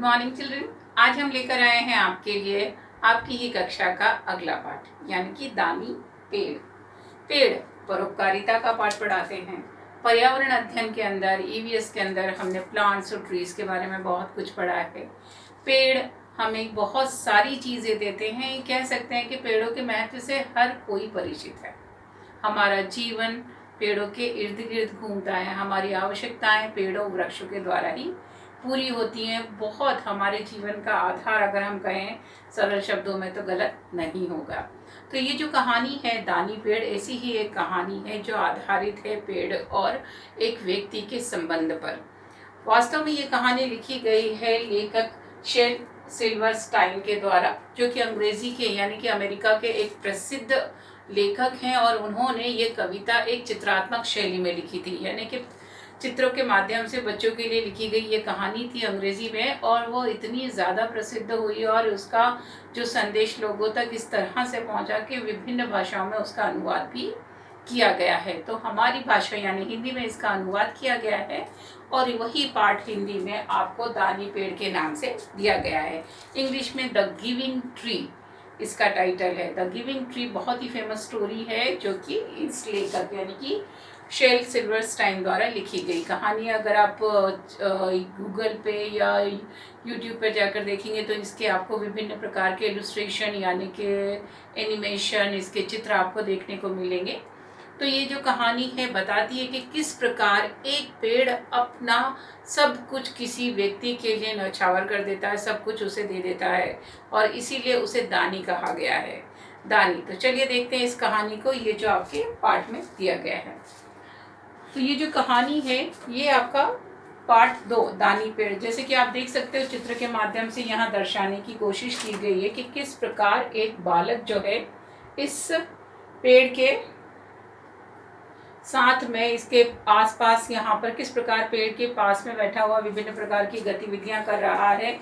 Morning children. आज हम लेकर आए हैं आपके लिए आपकी ही कक्षा का अगला पाठ यानी कि दानी पेड़। पेड़ परोपकारिता का पाठ पढ़ाते हैं। पर्यावरण अध्ययन के अंदर ईवीएस के अंदर हमने प्लांट्स और ट्रीज के बारे में बहुत कुछ पढ़ा है। पेड़ हमें बहुत सारी चीज़ें देते हैं। ये कह सकते हैं कि पेड़ों के महत्व से हर कोई परिचित है। हमारा जीवन पेड़ों के इर्द गिर्द घूमता है। हमारी आवश्यकताएं पेड़ों वृक्षों के द्वारा ही पूरी होती हैं। बहुत हमारे जीवन का आधार अगर हम कहें सरल शब्दों में तो गलत नहीं होगा। तो ये जो कहानी है दानी पेड़, ऐसी ही एक कहानी है जो आधारित है पेड़ और एक व्यक्ति के संबंध पर। वास्तव में ये कहानी लिखी गई है लेखक शेल सिल्वरस्टाइन के द्वारा, जो कि अंग्रेजी के यानी कि अमेरिका के एक प्रसिद्ध लेखक हैं। और उन्होंने ये कविता एक चित्रात्मक शैली में लिखी थी, यानी कि चित्रों के माध्यम से बच्चों के लिए लिखी गई ये कहानी थी अंग्रेजी में। और वो इतनी ज़्यादा प्रसिद्ध हुई और उसका जो संदेश लोगों तक इस तरह से पहुंचा कि विभिन्न भाषाओं में उसका अनुवाद भी किया गया है। तो हमारी भाषा यानी हिंदी में इसका अनुवाद किया गया है और वही पाठ हिंदी में आपको दानी पेड़ के नाम से दिया गया है। इंग्लिश में द गिविंग ट्री इसका टाइटल है। द गिविंग ट्री बहुत ही फेमस स्टोरी है जो कि इस लेखक यानी कि शेल सिल्वरस्टाइन द्वारा लिखी गई कहानी। अगर आप गूगल पे या यूट्यूब पर जाकर देखेंगे तो इसके आपको विभिन्न प्रकार के इलस्ट्रेशन यानी कि एनिमेशन, इसके चित्र आपको देखने को मिलेंगे। तो ये जो कहानी है बताती है कि किस प्रकार एक पेड़ अपना सब कुछ किसी व्यक्ति के लिए न्यौछावर कर देता है, सब कुछ उसे दे देता है और इसीलिए उसे दानी कहा गया है। दानी। तो चलिए देखते हैं इस कहानी को, ये जो आपके पाठ में दिया गया है। तो ये जो कहानी है ये आपका पार्ट 2 दानी पेड़। जैसे कि आप देख सकते हो चित्र के माध्यम से यहाँ दर्शाने की कोशिश की गई है कि किस प्रकार एक बालक जो है इस पेड़ के साथ में इसके आसपास यहाँ पर किस प्रकार पेड़ के पास में बैठा हुआ विभिन्न प्रकार की गतिविधियां कर रहा है,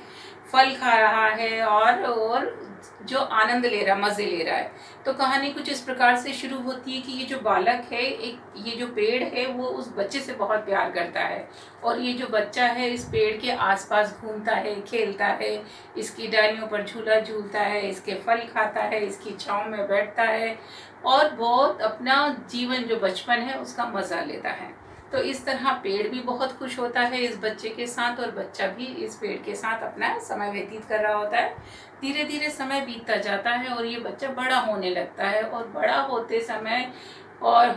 फल खा रहा है और जो आनंद ले रहा, मजे ले रहा है। तो कहानी कुछ इस प्रकार से शुरू होती है कि ये जो बालक है, ये जो पेड़ है वो उस बच्चे से बहुत प्यार करता है और ये जो बच्चा है इस पेड़ के आसपास घूमता है, खेलता है, इसकी डालियों पर झूला झूलता है, इसके फल खाता है, इसकी छांव में बैठता है और बहुत अपना जीवन जो बचपन है उसका मजा लेता है। तो इस तरह पेड़ भी बहुत खुश होता है इस बच्चे के साथ और बच्चा भी इस पेड़ के साथ अपना समय व्यतीत कर रहा होता है। धीरे धीरे समय बीतता जाता है और ये बच्चा बड़ा होने लगता है और बड़ा होते समय और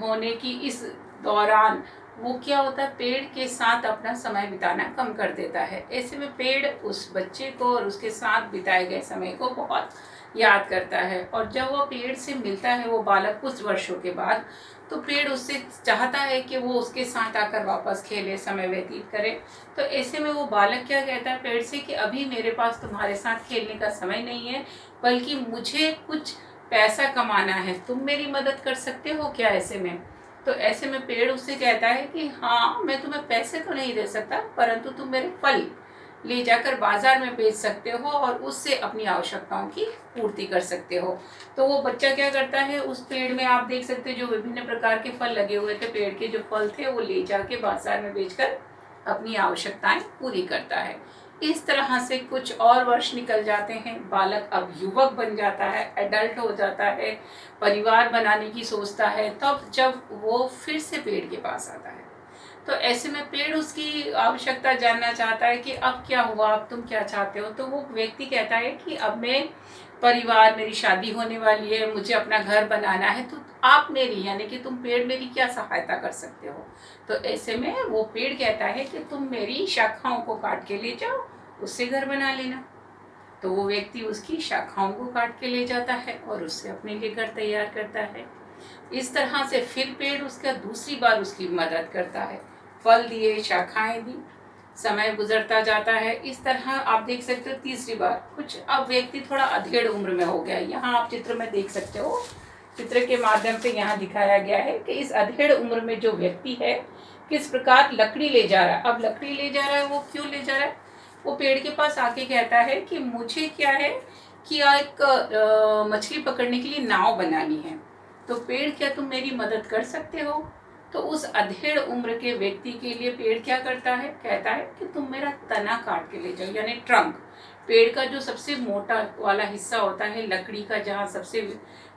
होने की इस दौरान वो क्या होता है, पेड़ के साथ अपना समय बिताना कम कर देता है। ऐसे में पेड़ उस बच्चे को और उसके साथ बिताए गए समय को बहुत याद करता है और जब वो पेड़ से मिलता है वो बालक कुछ वर्षों के बाद, तो पेड़ उससे चाहता है कि वो उसके साथ आकर वापस खेले, समय व्यतीत करे। तो ऐसे में वो बालक क्या कहता है पेड़ से कि अभी मेरे पास तुम्हारे साथ खेलने का समय नहीं है, बल्कि मुझे कुछ पैसा कमाना है, तुम मेरी मदद कर सकते हो क्या ऐसे में? तो ऐसे में पेड़ उससे कहता है कि हाँ, मैं तुम्हें पैसे तो नहीं दे सकता, परंतु तुम मेरे फल ले जाकर बाजार में बेच सकते हो और उससे अपनी आवश्यकताओं की पूर्ति कर सकते हो। तो वो बच्चा क्या करता है, उस पेड़ में आप देख सकते हो जो विभिन्न प्रकार के फल लगे हुए थे, पेड़ के जो फल थे वो ले जाके बाजार में बेचकर अपनी आवश्यकताएं पूरी करता है। इस तरह से कुछ और वर्ष निकल जाते हैं। बालक अब युवक बन जाता है, एडल्ट हो जाता है, परिवार बनाने की सोचता है। तब जब वो फिर से पेड़ के पास आता है तो ऐसे में पेड़ उसकी आवश्यकता जानना चाहता है कि अब क्या हुआ, अब तुम क्या चाहते हो। तो वो व्यक्ति कहता है कि अब मैं परिवार, मेरी शादी होने वाली है, मुझे अपना घर बनाना है, तो आप मेरी यानी कि तुम पेड़ मेरी क्या सहायता कर सकते हो। तो ऐसे में वो पेड़ कहता है कि तुम मेरी शाखाओं को काट के ले जाओ, उससे घर बना लेना। तो वो व्यक्ति उसकी शाखाओं को काट के ले जाता है और उससे अपने लिए घर तैयार करता है। इस तरह से फिर पेड़ उसका दूसरी बार उसकी मदद करता है, फल दिए, शाखाएं दी, समय गुजरता जाता है। इस तरह आप देख सकते हो तीसरी बार कुछ अब व्यक्ति थोड़ा अधेड़ उम्र में हो गया। यहाँ आप चित्र में देख सकते हो, चित्र के माध्यम से यहाँ दिखाया गया है कि इस अधेड़ उम्र में जो व्यक्ति है किस प्रकार लकड़ी ले जा रहा है। अब लकड़ी ले जा रहा है, वो क्यों ले जा रहा है, वो पेड़ के पास आके कहता है कि मुझे क्या है कि एक मछली पकड़ने के लिए नाव बनानी है, तो पेड़ क्या तुम मेरी मदद कर सकते हो। तो उस अधेड़ उम्र के व्यक्ति के लिए पेड़ क्या करता है, कहता है कि तुम मेरा तना काट के ले जाओ, यानी ट्रंक। पेड़ का जो सबसे मोटा वाला हिस्सा होता है लकड़ी का, जहाँ सबसे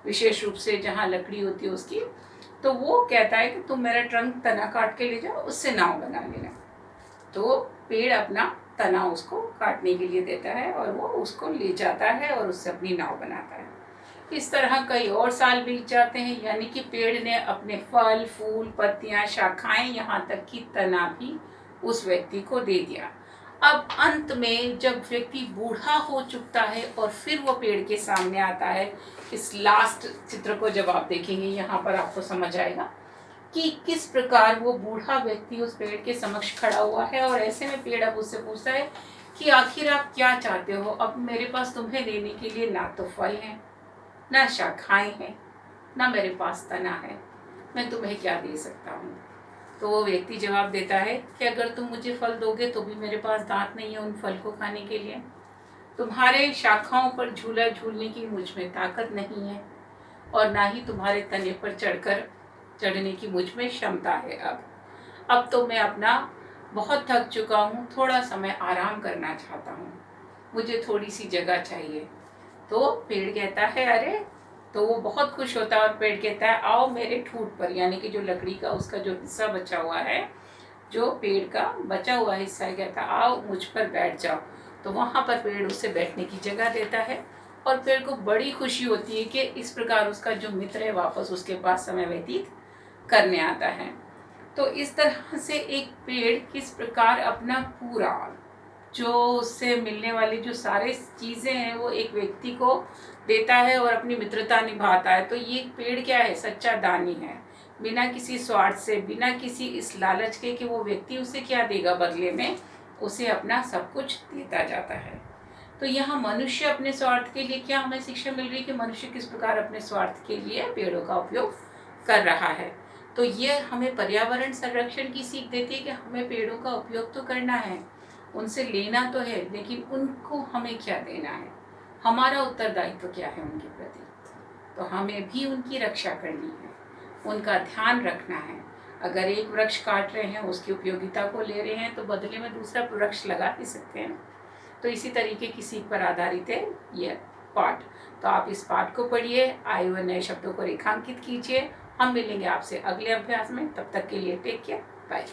विशेष रूप से जहाँ लकड़ी होती है उसकी, तो वो कहता है कि तुम मेरा ट्रंक तना काट के ले जाओ, उससे नाव बना लेना। तो पेड़ अपना तना उसको काटने के लिए देता है और वो उसको ले जाता है और उससे अपनी नाव बनाता है। इस तरह कई और साल बीत जाते हैं, यानी कि पेड़ ने अपने फल, फूल, पत्तियां, शाखाएं, यहाँ तक कि तना भी उस व्यक्ति को दे दिया। अब अंत में जब व्यक्ति बूढ़ा हो चुकता है और फिर वो पेड़ के सामने आता है, इस लास्ट चित्र को जब आप देखेंगे यहाँ पर आपको समझ आएगा कि किस प्रकार वो बूढ़ा व्यक्ति उस पेड़ के समक्ष खड़ा हुआ है। और ऐसे में पेड़ अब उससे पूछता है कि आखिर आप क्या चाहते हो? अब मेरे पास तुम्हें देने के लिए ना तो फल हैं, ना शाखाएं हैं, ना मेरे पास तना है, मैं तुम्हें क्या दे सकता हूँ? तो वो व्यक्ति जवाब देता है कि अगर तुम मुझे फल दोगे तो भी मेरे पास दांत नहीं है उन फल को खाने के लिए, तुम्हारे शाखाओं पर झूला झूलने की मुझ में ताकत नहीं है, और ना ही तुम्हारे तने पर चढ़ने की मुझ में क्षमता है। अब तो मैं अपना बहुत थक चुका हूँ, थोड़ा समय आराम करना चाहता हूँ, मुझे थोड़ी सी जगह चाहिए। तो पेड़ कहता है अरे, तो वो बहुत खुश होता है और पेड़ कहता है आओ मेरे ठूंठ पर, यानी कि जो लकड़ी का उसका जो हिस्सा बचा हुआ है, जो पेड़ का बचा हुआ हिस्सा है, कहता है आओ मुझ पर बैठ जाओ। तो वहाँ पर पेड़ उससे बैठने की जगह देता है और पेड़ को बड़ी खुशी होती है कि इस प्रकार उसका जो मित्र है वापस उसके पास समय व्यतीत करने आता है। तो इस तरह से एक पेड़ किस प्रकार अपना पूरा जो उससे मिलने वाली जो सारे चीज़ें हैं वो एक व्यक्ति को देता है और अपनी मित्रता निभाता है। तो ये पेड़ क्या है, सच्चा दानी है, बिना किसी स्वार्थ से, बिना किसी इस लालच के कि वो व्यक्ति उसे क्या देगा बदले में, उसे अपना सब कुछ देता जाता है। तो यहाँ मनुष्य अपने स्वार्थ के लिए क्या हमें शिक्षा मिल रही है कि मनुष्य किस प्रकार अपने स्वार्थ के लिए पेड़ों का उपयोग कर रहा है। तो ये हमें पर्यावरण संरक्षण की सीख देती है कि हमें पेड़ों का उपयोग तो करना है, उनसे लेना तो है, लेकिन उनको हमें क्या देना है, हमारा उत्तरदायित्व क्या है उनके प्रति। तो हमें भी उनकी रक्षा करनी है, उनका ध्यान रखना है। अगर एक वृक्ष काट रहे हैं, उसकी उपयोगिता को ले रहे हैं, तो बदले में दूसरा वृक्ष लगा ही सकते हैं। तो इसी तरीके की सीख पर आधारित है यह पाठ। तो आप इस पाठ को पढ़िए, आए हुए नए शब्दों को रेखांकित कीजिए। हम मिलेंगे आपसे अगले अभ्यास में, तब तक के लिए टेक केयर, बाय।